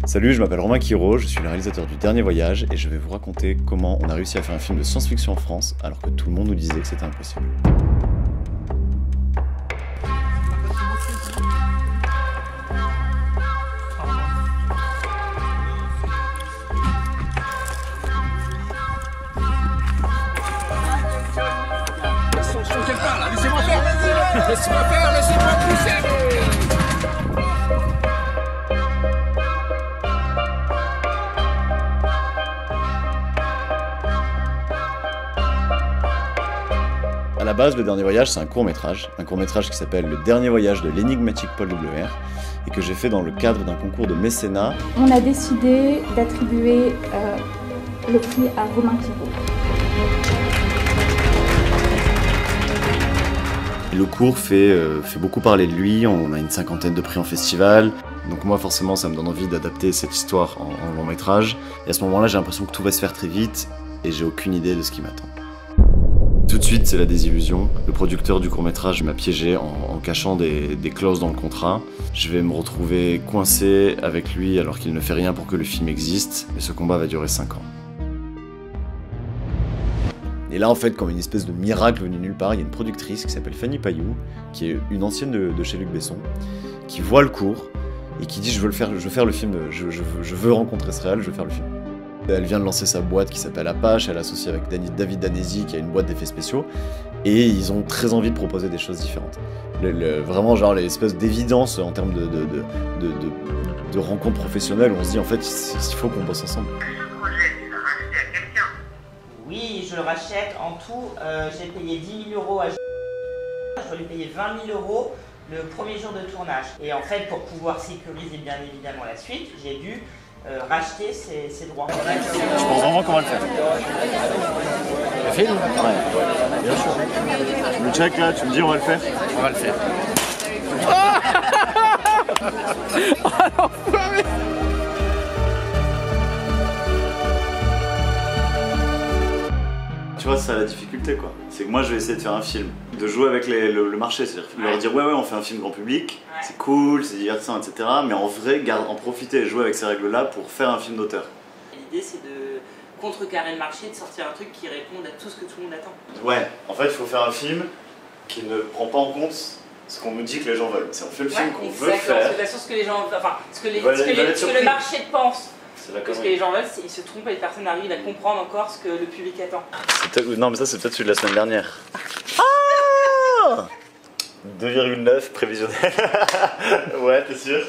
Salut, je m'appelle Romain Quiro, je suis le réalisateur du Dernier Voyage et je vais vous raconter comment on a réussi à faire un film de science-fiction en France alors que tout le monde nous disait que c'était impossible. Laissez-moi faire, laissez-moi pousser. À la base, Le Dernier Voyage, c'est un court-métrage qui s'appelle Le Dernier Voyage de l'énigmatique Paul WR et que j'ai fait dans le cadre d'un concours de mécénat. On a décidé d'attribuer le prix à Romain Quiro. Le cours fait beaucoup parler de lui, on a une 50aine de prix en festival, donc moi forcément ça me donne envie d'adapter cette histoire en long métrage, et à ce moment-là j'ai l'impression que tout va se faire très vite, et j'ai aucune idée de ce qui m'attend. Tout de suite c'est la désillusion, le producteur du court-métrage m'a piégé en cachant des clauses dans le contrat, je vais me retrouver coincé avec lui alors qu'il ne fait rien pour que le film existe, et ce combat va durer 5 ans. Et là, en fait, comme une espèce de miracle venu nulle part, il y a une productrice qui s'appelle Fanny Payou, qui est une ancienne de chez Luc Besson, qui voit le cours et qui dit je veux faire le film, je veux rencontrer ce réal, je veux faire le film. Elle vient de lancer sa boîte qui s'appelle Apache, elle est associée avec David Danesi qui a une boîte d'effets spéciaux, et ils ont très envie de proposer des choses différentes. Vraiment, genre, l'espèce d'évidence en termes de rencontres professionnelles où on se dit en fait, il faut qu'on bosse ensemble. Oui, je le rachète. En tout, j'ai payé 10 000 € à je dois lui payer 20 000 € le premier jour de tournage. Et en fait, pour pouvoir sécuriser bien évidemment la suite, j'ai dû racheter ses droits. Je pense vraiment qu'on va le faire. Le film ? Ouais, bien sûr. Tu me check là, tu me dis on va le faire ? On va le faire. Tu vois, c'est ça la difficulté quoi. C'est que moi je vais essayer de faire un film, de jouer avec le marché, c'est-à-dire leur dire ouais on fait un film grand public, c'est cool, c'est divertissant, etc. Mais en vrai, en profiter et jouer avec ces règles-là pour faire un film d'auteur. L'idée c'est de contrecarrer le marché, de sortir un truc qui réponde à tout ce que tout le monde attend. Ouais, en fait il faut faire un film qui ne prend pas en compte ce qu'on nous dit que les gens veulent. C'est on fait le film qu'on veut faire. C'est ce que les gens, enfin ce que le marché pense. Parce que les gens veulent, ils se trompent et les personnes arrivent à comprendre encore ce que le public attend. Non mais ça c'est peut-être celui de la semaine dernière. 2,9 prévisionnel. Ouais, t'es sûr?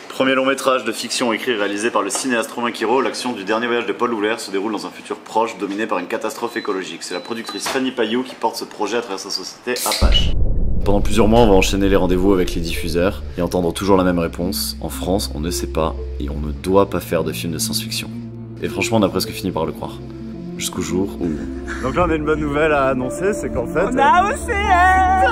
Premier long métrage de fiction écrit et réalisé par le cinéaste Romain Quiro, l'action du Dernier Voyage de Paul WR se déroule dans un futur proche dominé par une catastrophe écologique. C'est la productrice Fanny Payou qui porte ce projet à travers sa société Apache. Pendant plusieurs mois, on va enchaîner les rendez-vous avec les diffuseurs et entendre toujours la même réponse. En France, on ne sait pas et on ne doit pas faire de films de science-fiction. Et franchement, on a presque fini par le croire. Jusqu'au jour où... Donc là, on a une bonne nouvelle à annoncer, c'est qu'en fait... On a Océane.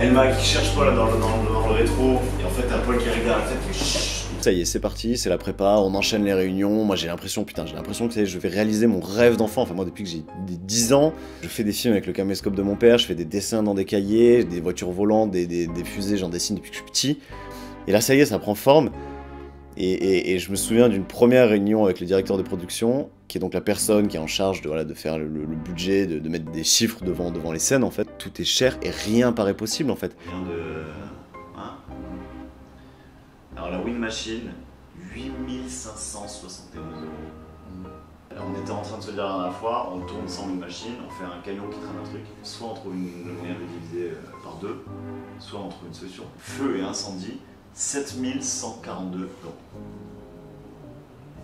Elma qui cherche Paul dans le rétro, et en fait, t'as Paul qui regarde la tête qui fait... Ça y est, c'est parti, c'est la prépa, on enchaîne les réunions. Moi j'ai l'impression que je vais réaliser mon rêve d'enfant. Enfin moi depuis que j'ai 10 ans, je fais des films avec le caméscope de mon père, je fais des dessins dans des cahiers, des voitures volantes, des fusées, j'en dessine depuis que je suis petit. Et là ça y est, ça prend forme. Et je me souviens d'une première réunion avec le directeur de production, qui est donc la personne qui est en charge de faire le budget, de mettre des chiffres devant les scènes en fait. Tout est cher et rien paraît possible en fait. Alors la Wind Machine, 8571 €. On était en train de se dire la dernière fois, on tourne sans Wind Machine, on fait un camion qui traîne un truc, soit on trouve le moyen de diviser par 2, soit on trouve une solution. Feu et incendie, 7142 €.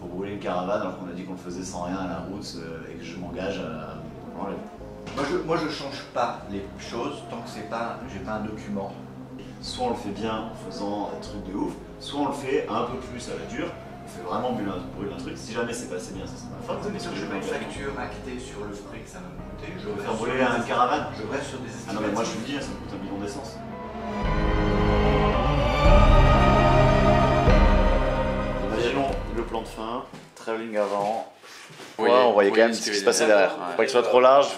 Pour brûler une caravane alors qu'on a dit qu'on le faisait sans rien à la route et que je m'engage à l'enlever. Moi je change pas les choses tant que j'ai pas un document. Soit on le fait bien en faisant un truc de ouf, soit on le fait un peu plus à la dure, on fait vraiment brûler un truc. Si jamais c'est passé bien, ça sera ma faute. Mais si je mets une facture actée sur le prix que ça va me coûter, je vais faire brûler une caravane. Je reste sur des estimations. Ah non mais moi je vous le dis, ça me coûte 1 million d'essence. Imaginons le plan de fin, travelling avant, on voyait quand même ce qui se passait derrière. Ouais. Faut pas qu'il soit trop large.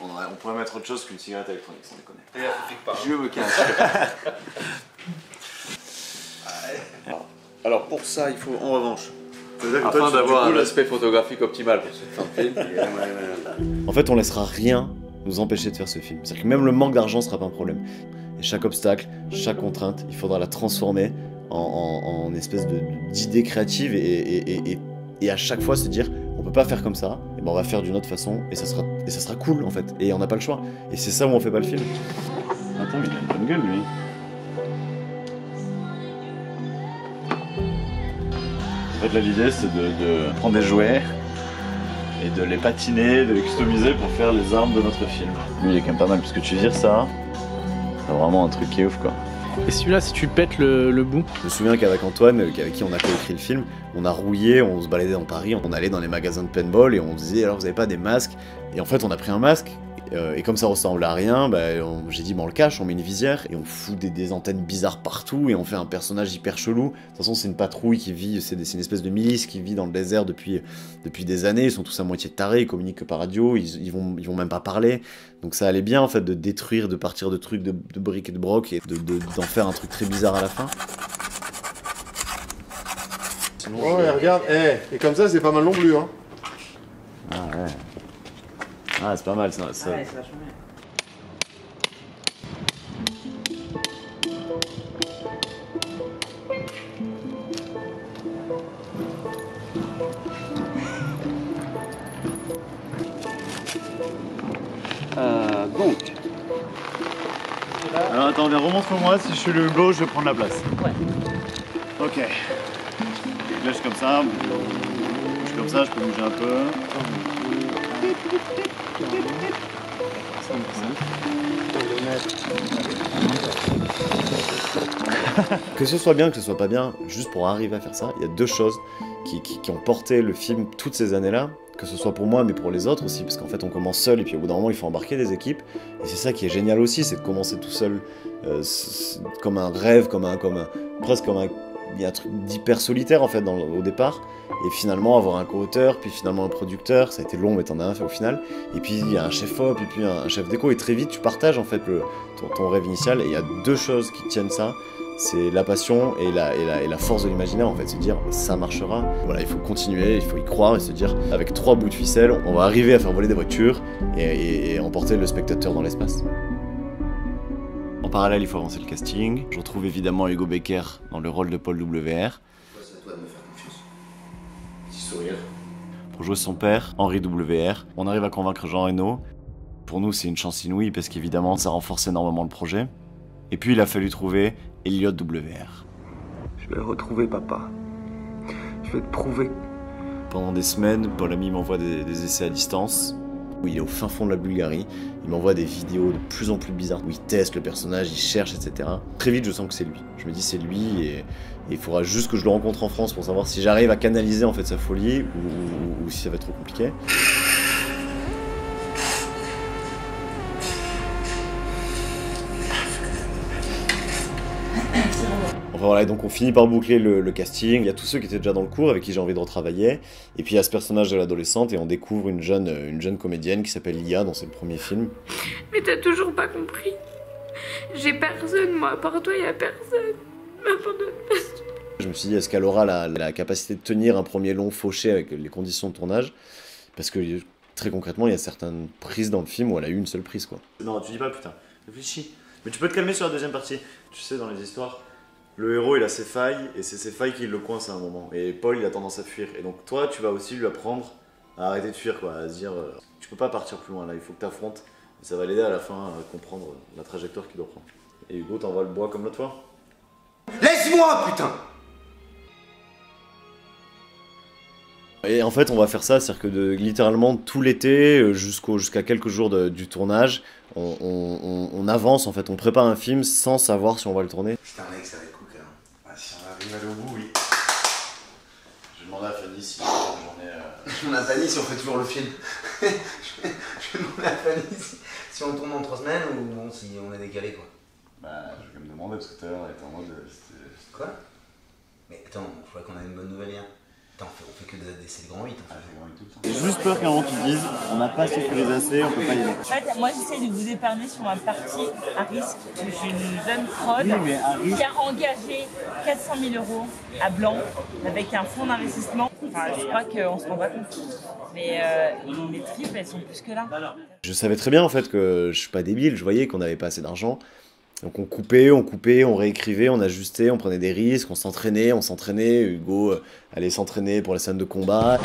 On pourrait mettre autre chose qu'une cigarette électronique, sans déconner. Je me casse. Alors pour ça, il faut en revanche, Afin afin d'avoir un aspect photographique optimal pour cette fin de film. En fait, on laissera rien nous empêcher de faire ce film. C'est-à-dire que même le manque d'argent sera pas un problème. Et chaque obstacle, chaque contrainte, il faudra la transformer en espèce d'idée créative et à chaque fois se dire on peut pas faire comme ça, et ben on va faire d'une autre façon et ça sera cool en fait. Et on n'a pas le choix. Et c'est ça où on fait pas le film. Attends, mais il a une bonne gueule lui. En fait, là, l'idée, c'est de prendre des jouets et de les patiner, de les customiser pour faire les armes de notre film. Lui, il est quand même pas mal, parce que tu vires ça, c'est vraiment un truc qui est ouf, quoi. Et celui-là, si tu pètes le bout. Je me souviens qu'avec Antoine, avec qui on a coécrit le film, on a rouillé, on se baladait dans Paris, on allait dans les magasins de paintball et on disait alors vous avez pas des masques? Et en fait, on a pris un masque. Et comme ça ressemble à rien, j'ai dit on le cache, on met une visière et on fout des antennes bizarres partout et on fait un personnage hyper chelou. De toute façon c'est une patrouille qui vit, c'est une espèce de milice qui vit dans le désert depuis des années, ils sont tous à moitié tarés, ils communiquent que par radio, ils vont même pas parler. Donc ça allait bien en fait de détruire, de partir de trucs de briques et de broc et d'en faire un truc très bizarre à la fin. Sinon, ouais, regarde, et comme ça c'est pas mal non plus hein. Ah ouais. Ah, c'est pas mal ça. Ouais, c'est vachement bien. Donc, Alors attends, viens, remontre-moi, si je suis le gauche, je vais prendre la place. Ouais. Ok. Donc là, je suis comme ça. Je suis comme ça, je peux bouger un peu. Que ce soit bien, que ce soit pas bien, juste pour arriver à faire ça, il y a deux choses qui ont porté le film toutes ces années-là, que ce soit pour moi mais pour les autres aussi, parce qu'en fait on commence seul et puis au bout d'un moment il faut embarquer des équipes, et c'est ça qui est génial aussi, c'est de commencer tout seul, comme un rêve, presque comme un... Il y a un truc d'hyper solitaire en fait au départ, et finalement avoir un co-auteur, puis finalement un producteur, ça a été long mais t'en as un fait au final, et puis il y a un chef-op, et puis un chef déco, et très vite tu partages en fait ton rêve initial, et il y a deux choses qui tiennent ça, c'est la passion et la force de l'imaginaire en fait, se dire ça marchera, voilà il faut continuer, il faut y croire et se dire avec 3 bouts de ficelle, on va arriver à faire voler des voitures et emporter le spectateur dans l'espace. En parallèle, il faut avancer le casting. Je retrouve évidemment Hugo Becker dans le rôle de Paul WR. C'est à toi de me faire confiance. Petit sourire. Pour jouer son père, Henri WR. On arrive à convaincre Jean Reno. Pour nous, c'est une chance inouïe parce qu'évidemment, ça renforce énormément le projet. Et puis, il a fallu trouver Elliot WR. Je vais retrouver papa. Je vais te prouver. Pendant des semaines, Paul Ami m'envoie des essais à distance. Où il est au fin fond de la Bulgarie, il m'envoie des vidéos de plus en plus bizarres, où il teste le personnage, il cherche, etc. Très vite, je sens que c'est lui. Je me dis c'est lui, et il faudra juste que je le rencontre en France pour savoir si j'arrive à canaliser en fait sa folie, ou si ça va être trop compliqué. Enfin voilà, et donc on finit par boucler le casting. Il y a tous ceux qui étaient déjà dans le cours, avec qui j'ai envie de retravailler. Et puis il y a ce personnage de l'adolescente, et on découvre une jeune comédienne qui s'appelle Lia dans ses premiers films. Mais t'as toujours pas compris. J'ai personne, moi, à part toi, y a personne. M'abandonne pas. Je me suis dit, est-ce qu'elle aura la capacité de tenir un premier long fauché avec les conditions de tournage? Parce que très concrètement, il y a certaines prises dans le film où elle a eu une seule prise, quoi. Non, tu dis pas, putain, réfléchis. Mais tu peux te calmer sur la deuxième partie. Tu sais, dans les histoires, le héros il a ses failles, et c'est ses failles qui le coincent à un moment. Et Paul il a tendance à fuir. Et donc toi tu vas aussi lui apprendre à arrêter de fuir, quoi, à se dire tu peux pas partir plus loin là, il faut que tu affrontes. Et ça va l'aider à la fin à comprendre la trajectoire qu'il doit prendre. Et Hugo t'envoie le bois comme l'autre fois. Laisse-moi, putain! Et en fait on va faire ça, c'est-à-dire que littéralement tout l'été jusqu'à quelques jours du tournage, on avance en fait, on prépare un film sans savoir si on va le tourner. Putain mec, ça va être cool quand même. Ah, si on arrive à aller au bout, oui. Je demandais à Fanny si j'en ai... Je demande à Fanny si on fait toujours le film. je demande à Fanny si on tourne dans 3 semaines ou bon, si on est décalé quoi. Bah je vais me demander parce que tout à l'heure elle était en mode... Quoi? Mais attends, je crois qu'on a une bonne nouvelle hier. Putain, on fait que des ADC le grand 8. J'ai juste peur qu'à un moment tu te dises, on n'a pas sécurisé assez, on peut pas y aller. En fait, moi j'essaie de vous épargner sur ma partie à risque. Je suis une jeune fraude qui a engagé 400 000 € à Blanc avec un fonds d'investissement. Enfin, je crois qu'on se rend pas compte. Mais les tripes, elles sont plus que là. Je savais très bien en fait que je suis pas débile, je voyais qu'on n'avait pas assez d'argent. Donc on coupait, on réécrivait, on ajustait, on prenait des risques, on s'entraînait. Hugo allait s'entraîner pour les scènes de combat.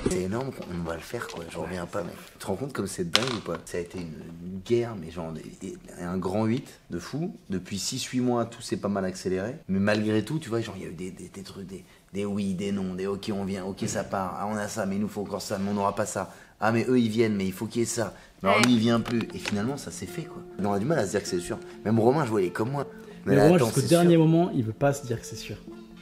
C'est énorme, on va le faire quoi, je reviens pas, mec. Tu te rends compte comme c'est dingue ou pas? Ça a été une guerre, mais genre un grand 8 de fou. Depuis 6-8 mois, tout s'est pas mal accéléré. Mais malgré tout, tu vois, genre il y a eu des trucs, des oui, des non, des ok on vient, ok ça part, ah on a ça, mais il nous faut encore ça, mais on n'aura pas ça. Ah mais eux ils viennent, mais il faut qu'il y ait ça. Mais alors lui il vient plus. Et finalement ça s'est fait quoi. On a du mal à se dire que c'est sûr. Même Romain, je voyais comme moi. Mais Romain jusqu'au dernier moment, il veut pas se dire que c'est sûr.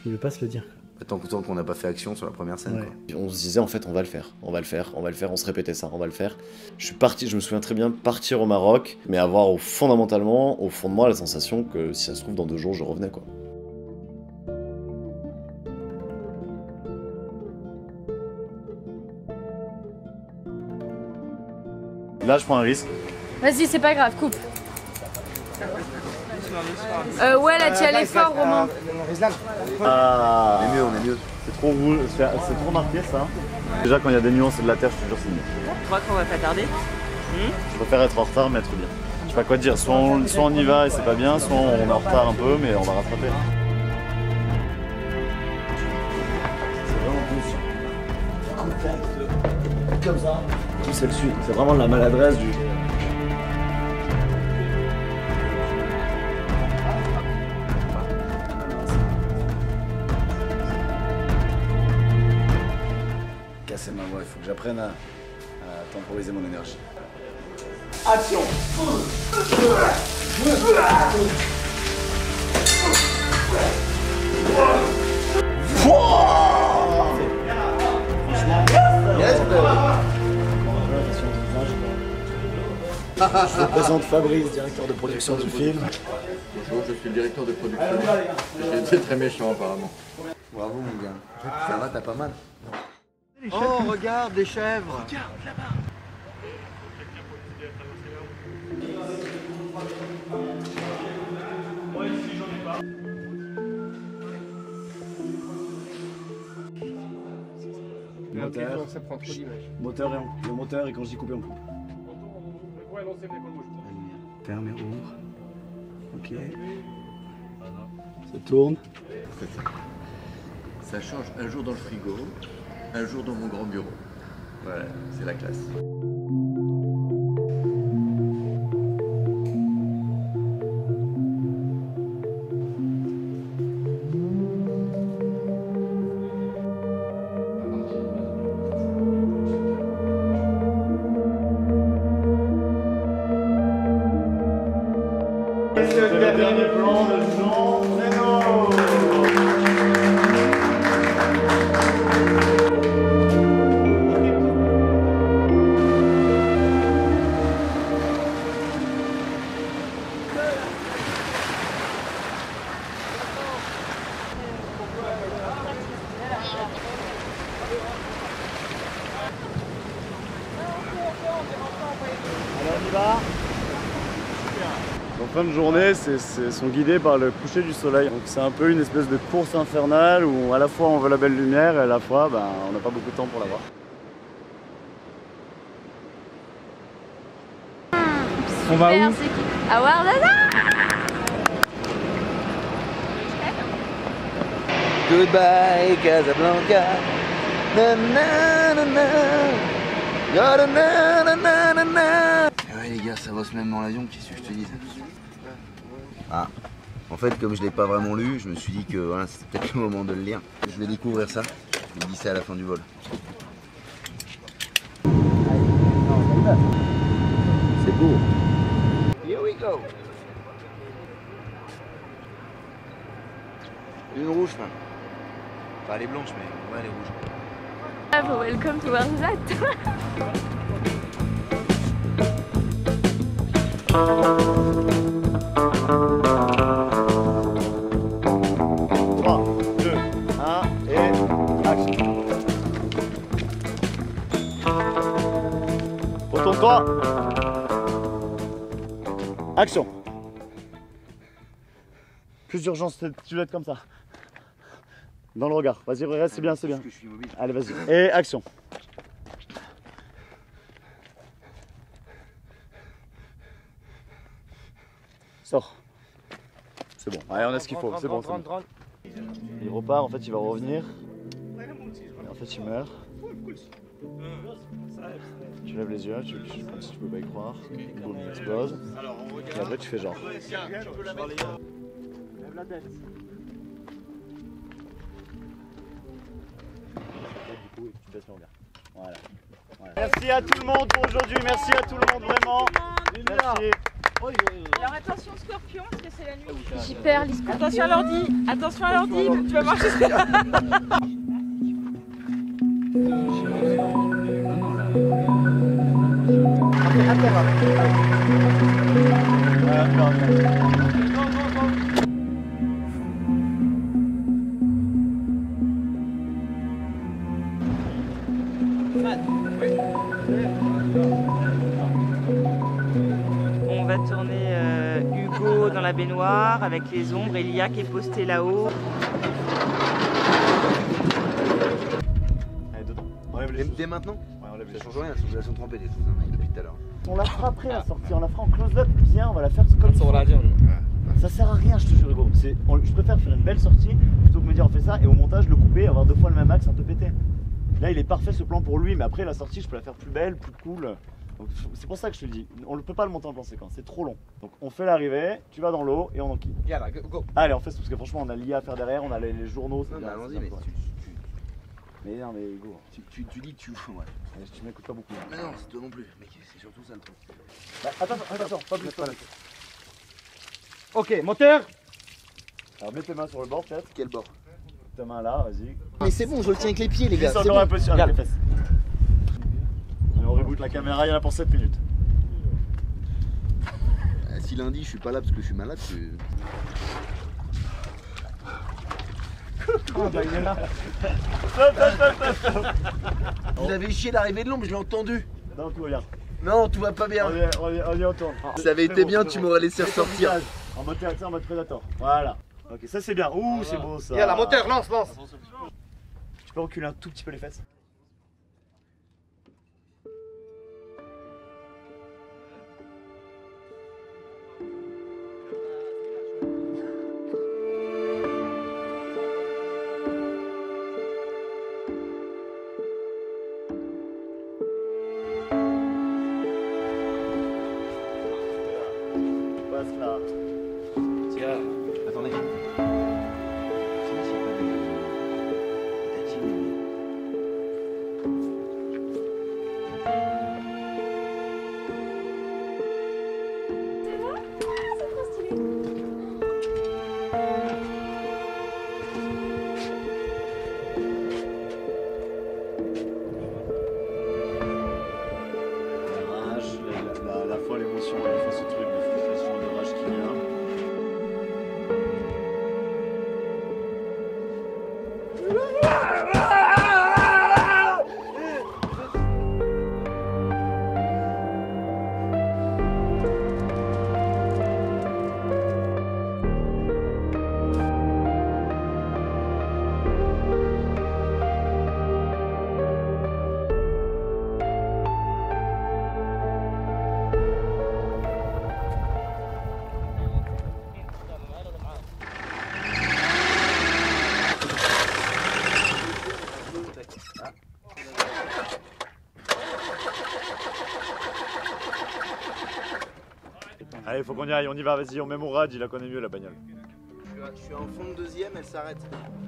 Il veut pas se le dire. Tant qu'on n'a pas fait action sur la première scène. Ouais. Quoi. On se disait en fait on va le faire, on se répétait ça, on va le faire. Je suis parti, je me souviens très bien partir au Maroc, mais avoir fondamentalement, au fond de moi, la sensation que si ça se trouve dans 2 jours je revenais quoi. Là je prends un risque. Vas-y, c'est pas grave, coupe. Ouais, là, tu y allais fort, Romain. Ah, on est mieux. c'est trop rouge, c'est trop marqué ça. Déjà quand il y a des nuances et de la terre, je te jure c'est mieux. Tu crois qu'on va pas tarder? Je préfère être en retard mais être bien. Je sais pas quoi te dire, soit on y va et c'est pas bien, soit on est en retard un peu mais on va rattraper. C'est vraiment plus contact, comme ça. C'est le sud, c'est vraiment la maladresse du... Casser ma voix, il faut que j'apprenne à temporiser mon énergie. Action! Je vous présente Fabrice, directeur de production du film. Bonjour, je suis le directeur de production. J'étais très méchant apparemment. Bravo mon gars. Ça va, t'as pas mal. Oh regarde des chèvres. Regarde là-bas. Le moteur et quand je dis couper on coupe. Ferme et ouvre. Ok. Ça tourne. Ça change un jour dans le frigo, un jour dans mon grand bureau. Voilà, c'est la classe. C'est le dernier plan de Jean Reno. Alors on y va. En fin de journée, sont guidés par le coucher du soleil. Donc c'est un peu une espèce de course infernale où à la fois on veut la belle lumière et à la fois on n'a pas beaucoup de temps pour la voir. On va où? À Ouarnana. Goodbye Casablanca. Na na na na. Ya na na na na na. Ouais les gars, ça bosse même dans l'avion, qu'est-ce que je te dis? Ah, en fait comme je l'ai pas vraiment lu, je me suis dit que voilà, c'était peut-être le moment de le lire. Je vais découvrir ça, je vais glisser à la fin du vol. C'est beau. Here we go. Une rouge, enfin. Pas elle est blanche, mais ouais, elle est rouge. Welcome to Warzat. 3, 2, 1 et action. Retourne-toi. Action. Plus d'urgence, tu dois être comme ça. Dans le regard. Vas-y, reste, c'est bien, c'est bien. Allez, vas-y. Et action. Sors. C'est bon. Allez, on a ce qu'il faut. C'est bon. Il repart, en fait, il va revenir. Et en fait, il meurt. Tu lèves les yeux, comme si tu peux pas y croire. Boum, il explose. Et après, tu fais genre. Lève la tête. Voilà. Merci à tout le monde pour aujourd'hui, merci à tout le monde vraiment. Merci. Alors attention scorpion, parce que c'est la nuit. J'y perds les scorpions. Attention à l'ordi, tu vas marcher. On va tourner Hugo dans la baignoire avec les ombres et Lia qui est postée là-haut. Allez, dedans. Dès maintenant? Ouais, enlève les Ça change rien, la circulation trompée des choses hein, depuis tout à l'heure. On la fera après la sortie, on la fera en close-up, viens, on va la faire comme ça. Ça sert à rien, je te jure, Hugo. Je préfère faire une belle sortie plutôt que me dire on fait ça et au montage le couper, avoir 2 fois le même axe, un peu pété. Là, il est parfait ce plan pour lui, mais après la sortie, je peux la faire plus belle, plus cool. C'est pour ça que je te le dis, on ne peut pas le monter en plan séquence, c'est trop long. Donc on fait l'arrivée, tu vas dans l'eau et on enquille. Go. Allez, on fait ça parce que franchement, on a l'IA à faire derrière, on a les journaux. Non, mais allons-y, mais Mais non, mais Hugo. tu dis tu ouais. Tu m'écoutes pas beaucoup. Mais non, c'est toi non plus, mec, c'est surtout ça le truc. Bah, attention, pas plus pas. Ok, moteur. Alors mets tes mains sur le bord peut-être. Quel bord? Ta main là, vas-y. Mais c'est bon, je le tiens avec les pieds les gars. C'est bon. un peu sur les fesses. Allez, on reboot la caméra, il y en a pour 7 minutes. Si lundi je suis pas là parce que je suis malade, Oh bah il est là. Stop. Vous avez chié l'arrivée de l'ombre, je l'ai entendu. Non, tout va bien. Non, tout va pas bien. On y retourne. Ça avait été bien, tu m'aurais laissé ressortir. En mode prédateur. Voilà. Ok, ça c'est bien. Ouh, c'est beau ça. Y'a la moteur, lance. Tu peux reculer un tout petit peu les fesses? Passe là. Tiens, attendez. La fois l'émotion, et la fois ce truc de frustration, de rage qui vient. Allez, faut qu'on y aille, on y va, vas-y, on met Mourad, il la connaît mieux la bagnole. Je suis en fond de deuxième, elle s'arrête.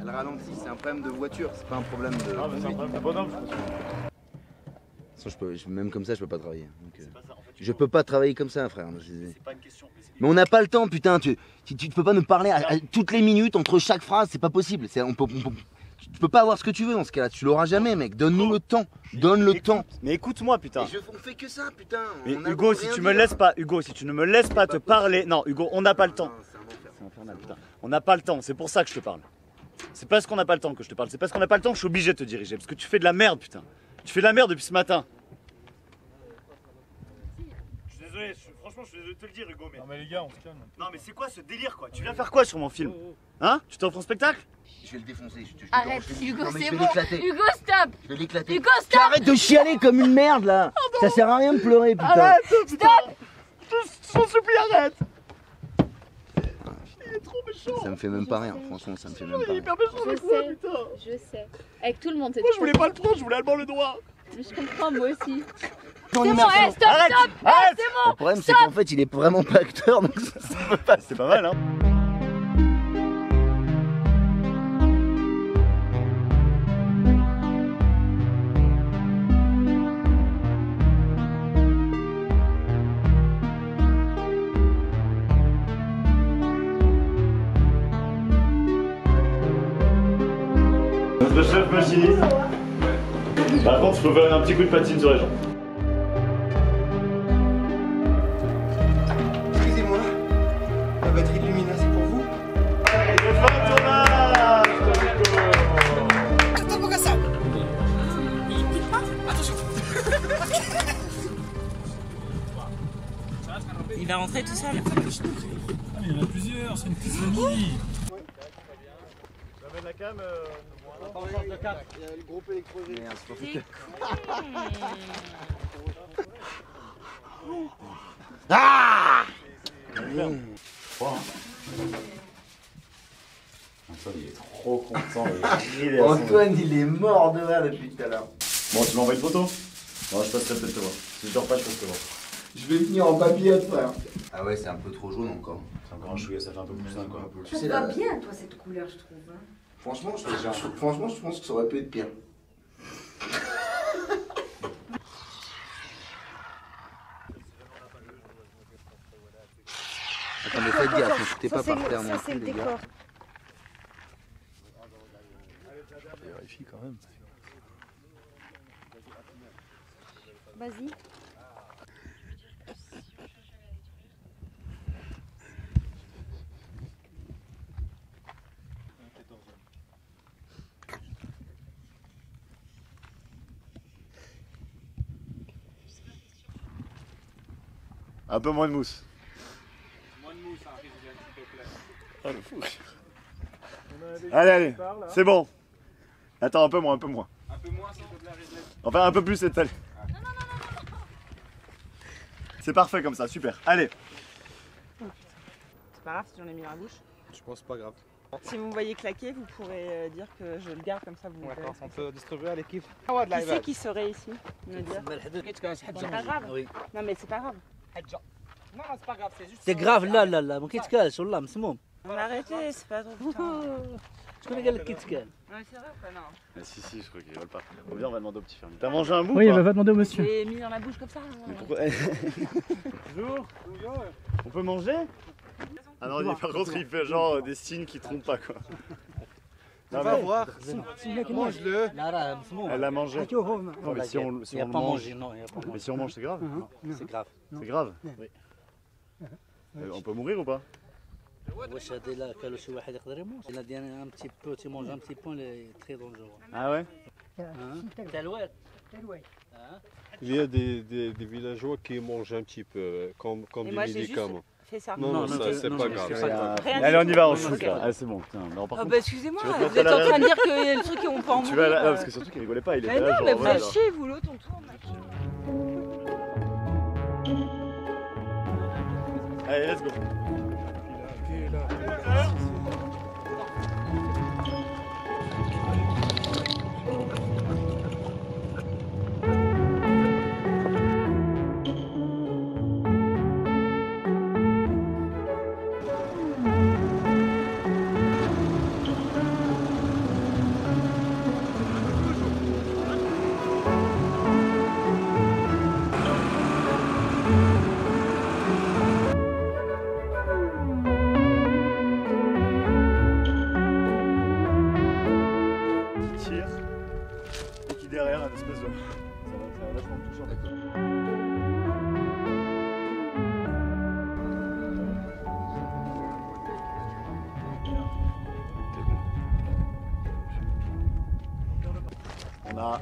Elle ralentit, c'est un problème de voiture, c'est pas un problème de. Ah, mais c'est un problème de bonhomme, je pense. Même comme ça, je peux pas travailler. Donc, pas ça, en fait, je peux pas travailler comme ça, frère. C'est pas une question. Mais on n'a pas le temps, putain. Tu peux pas nous parler à toutes les minutes entre chaque phrase, c'est pas possible. Tu peux pas avoir ce que tu veux dans ce cas-là, tu l'auras jamais, mec. Donne-nous le temps. Donne le temps. Mais écoute-moi, putain. On fait que ça, putain. Mais Hugo, si tu me laisses pas, Hugo, si tu ne me laisses pas te parler. Non, Hugo, on n'a pas le temps. C'est infernal, putain. On n'a pas le temps, c'est pour ça que je te parle. C'est parce qu'on n'a pas le temps que je te parle. C'est parce qu'on n'a pas le temps que je suis obligé de te diriger. Parce que tu fais de la merde, putain. Tu fais de la merde depuis ce matin. Je suis désolé, franchement, je suis désolé de te le dire, Hugo. Mais... Non, mais les gars, on se calme. Non, mais c'est quoi ce délire, quoi? Tu viens faire quoi sur mon film? Hein? Tu t'offres en spectacle? Je vais le défoncer. Arrête, Hugo, Non, mais c'est je vais bon. l'éclater. Hugo, stop. Je vais l'éclater. Hugo, stop. Arrête de chialer comme une merde là. Ça sert à rien de pleurer, putain. Arrête, stop. Je t'en supplie, arrête. Il est trop méchant. Ça me fait même pas rien, franchement, ça me fait même pas Il est rien. hyper méchant avec moi, putain. Je sais. Avec tout le monde, c'est Moi, je voulais pas le prendre, je voulais allemand le droit. Mais je comprends, moi aussi. C'est bon, hey, stop, Arrête, stop. arrête. C'est bon. Le problème, c'est qu'en fait, il est vraiment pas acteur, donc ça peut pas. C'est pas mal, hein. Le chef machiniste. Par contre, je peux faire un petit coup de patine sur les gens. Excusez-moi, la batterie de Lumina, c'est pour vous? Attends, pourquoi ça? Il pique pas? Attention. Il va rentrer tout seul. Ah, mais il y en a plusieurs, c'est une petite famille. J'avais la cam. Il y a le groupe électrogène. Ah! Antoine, il est trop content. Antoine, il est mort de rire depuis tout à l'heure. Bon, tu m'envoies une photo? Bon, je passerai peut-être te voir. Si je dors pas, je passe te voir. Je vais venir en papillote, frère. Ah ouais, c'est un peu trop jaune encore. C'est encore un chouïa, ça fait un peu plus sain, quoi. Tu Ça sais, te va là, bien, toi, cette couleur, je trouve. Hein. franchement, je pense que ça aurait pu être pire. Attends, mais faites gaffe, ne foutez pas par terre non plus, les gars. Vérifie quand même. Vas-y. Un peu moins de mousse. Moins de mousse, hein, président, s'il te plaît. Ah, le fou. Allez, allez, c'est bon. Attends, un peu moins, un peu moins. Un peu moins, s'il te plaît, Rizlet. Enfin, un peu plus, c'est allé. C'est parfait comme ça, super. Allez. C'est pas grave si j'en ai mis dans la bouche. Je pense pas grave. Si vous me voyez claquer, vous pourrez dire que je le garde comme ça. Vous D'accord, on peut distribuer à l'équipe. Qui c'est qui serait ici me dire. C'est pas grave. Oui. Non mais c'est pas grave. Non, c'est pas grave, c'est juste. C'est grave لا لا لا ما كيتقالش والله مسموم. On va arrêter, c'est pas trop. شكون اللي قال لك كيتقال؟ Ouais, c'est vrai ou pas? Non. Ah, si, je crois qu'il rigole pas. Bon, viens, on va demander au petit fermier. T'as mangé un bout? Oui, ou elle pas va demander au monsieur. J'ai mis dans la bouche comme ça. Mais pourquoi? Bonjour. On peut manger? Ah non, par contre, il fait genre des signes qui trompent pas, quoi. On va voir. Mange-le. Elle a mangé. Non, mais si on Il n'y a le pas mange. mangé, non, il n'y a pas Mais mangé. si on mange, c'est grave. C'est grave. C'est grave. Oui. On peut mourir ou pas? واش هذا الا كانوا شي واحد يقدر يموت الا دينا ان بتي بو تي مونج ان بتي بو لي تري دونجورو Ah ouais? تاع الواد Il y a des villageois qui mangent un petit peu, comme Et des moi j'ai juste médicaments. fait ça. Non, ça, c'est pas grave. Rien Allez, on du y tout. va, on shoot là. Ah, c'est bon, putain. Non, par Ah contre, bah excusez-moi, tu veux te vous montrer êtes la en train de réalité dire qu'il y a le truc et on peut en tu mourir. vas là, parce que surtout qu'il rigolait pas, il était Mais là, non, genre, mais vous voilà, faites genre. chier, vous l'autre on tourne. Allez, let's go. à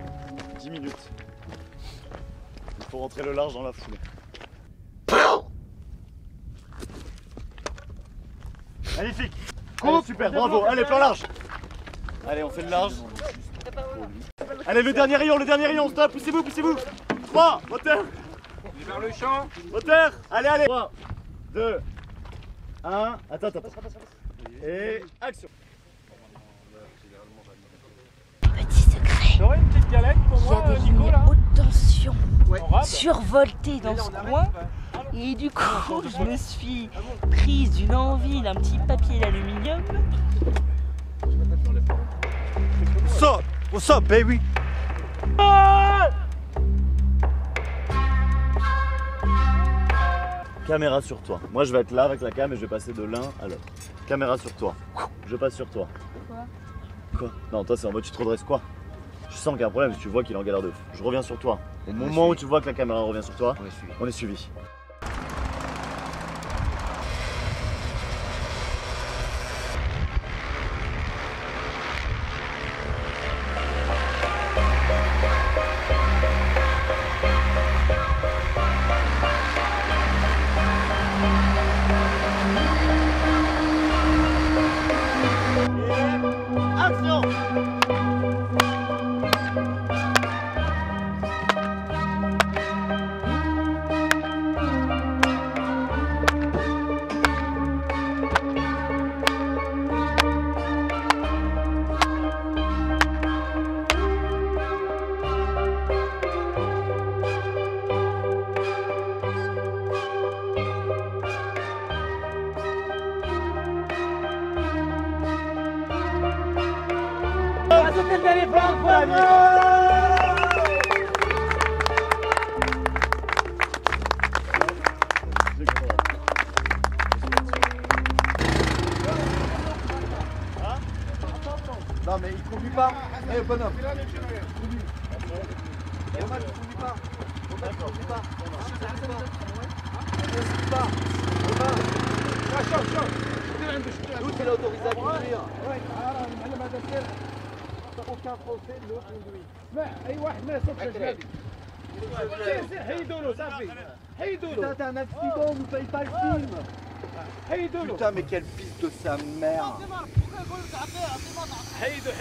10 minutes. Il faut rentrer le large dans la foulée. Magnifique. Allez, super, bravo. Allez, plan large. Allez, on fait le large. Allez, le dernier rayon, stop, poussez-vous, poussez-vous. 3, moteur. Vers le champ. Moteur. Allez, allez. 3, 2, 1. Attends. Et action. Petit secret. J'aurais une petite galette pour moi, il y a des Nico, lumières là. haute tension Ouais. survoltées dans ce coin. Et du coup, je me suis prise d'une envie d'un petit papier d'aluminium. What's up, baby? Caméra sur toi. Moi, je vais être là avec la cam et je vais passer de l'un à l'autre. Caméra sur toi. Je passe sur toi. Quoi? Non, toi, c'est en mode tu te redresses quoi? Je sens qu'il y a un problème, tu vois qu'il est en galère de ouf. Je reviens sur toi. Au moment où tu vois que la caméra revient sur toi, on est suivi. Non mais il conduit pas. Eh bonhomme. Romain, tu conduis pas. Romain, tu conduis pas. Romain. D'où c'est l'autorisé à conduire? aucun français ne conduit. اي واحد ما يسوقش اجنبي. حيدوا له صافي. حيدوا له. Putain, t'as un accident, nous paye pas le film. حيدوا له. Putain, mais quelle piste de sa mère. حيدوا.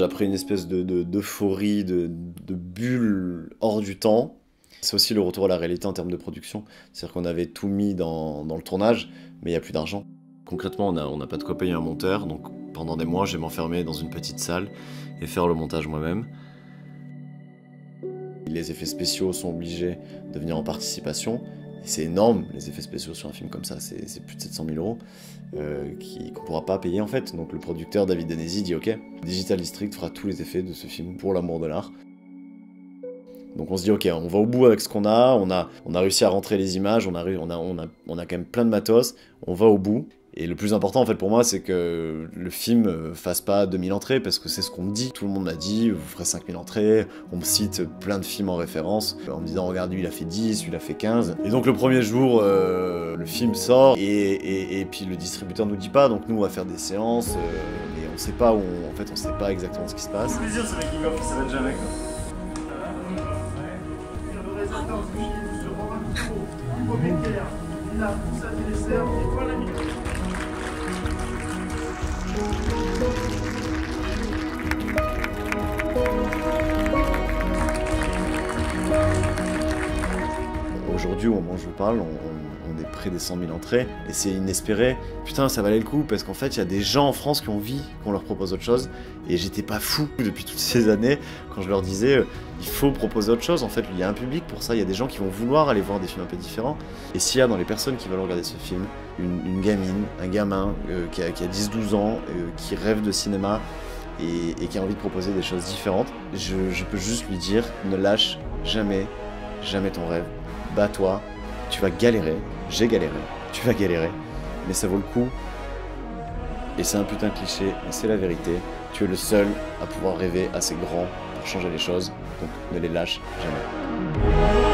Après une espèce d'euphorie, de bulle hors du temps. C'est aussi le retour à la réalité en termes de production. C'est-à-dire qu'on avait tout mis dans le tournage, mais il n'y a plus d'argent. Concrètement, on n'a pas de quoi payer un monteur, donc pendant des mois, je vais m'enfermer dans une petite salle et faire le montage moi-même. Les effets spéciaux sont obligés de venir en participation. C'est énorme, les effets spéciaux sur un film comme ça, c'est plus de 700 000 € qu'on pourra pas payer en fait. Donc le producteur David Denesi dit ok, Digital District fera tous les effets de ce film pour l'amour de l'art. Donc on se dit ok, on va au bout avec ce qu'on a, on a réussi à rentrer les images, on a quand même plein de matos, on va au bout. Et le plus important en fait pour moi c'est que le film fasse pas 2000 entrées parce que c'est ce qu'on me dit. Tout le monde m'a dit vous ferez 5000 entrées, on me cite plein de films en référence en me disant regarde lui il a fait 10, lui il a fait 15. Et donc le premier jour le film sort et puis le distributeur nous dit pas, donc nous on va faire des séances mais on sait pas où en fait on sait pas exactement ce qui se passe. C'est plaisir ce making of, ça va être jamais quoi. Là, ça fait les serres, et voilà la minute. Aujourd'hui, au moment où je vous parle, on est près des 100 000 entrées, et c'est inespéré. Putain, ça valait le coup, parce qu'en fait, il y a des gens en France qui ont envie qu'on leur propose autre chose, et j'étais pas fou depuis toutes ces années, quand je leur disais, il faut proposer autre chose, en fait, il y a un public pour ça, il y a des gens qui vont vouloir aller voir des films un peu différents, et s'il y a dans les personnes qui veulent regarder ce film, une gamine, un gamin qui a 10-12 ans, qui rêve de cinéma, et qui a envie de proposer des choses différentes, je peux juste lui dire, ne lâche jamais ton rêve. Bats-toi, tu vas galérer, j'ai galéré, tu vas galérer, mais ça vaut le coup. Et c'est un putain de cliché, mais c'est la vérité. Tu es le seul à pouvoir rêver assez grand pour changer les choses, donc ne les lâche jamais.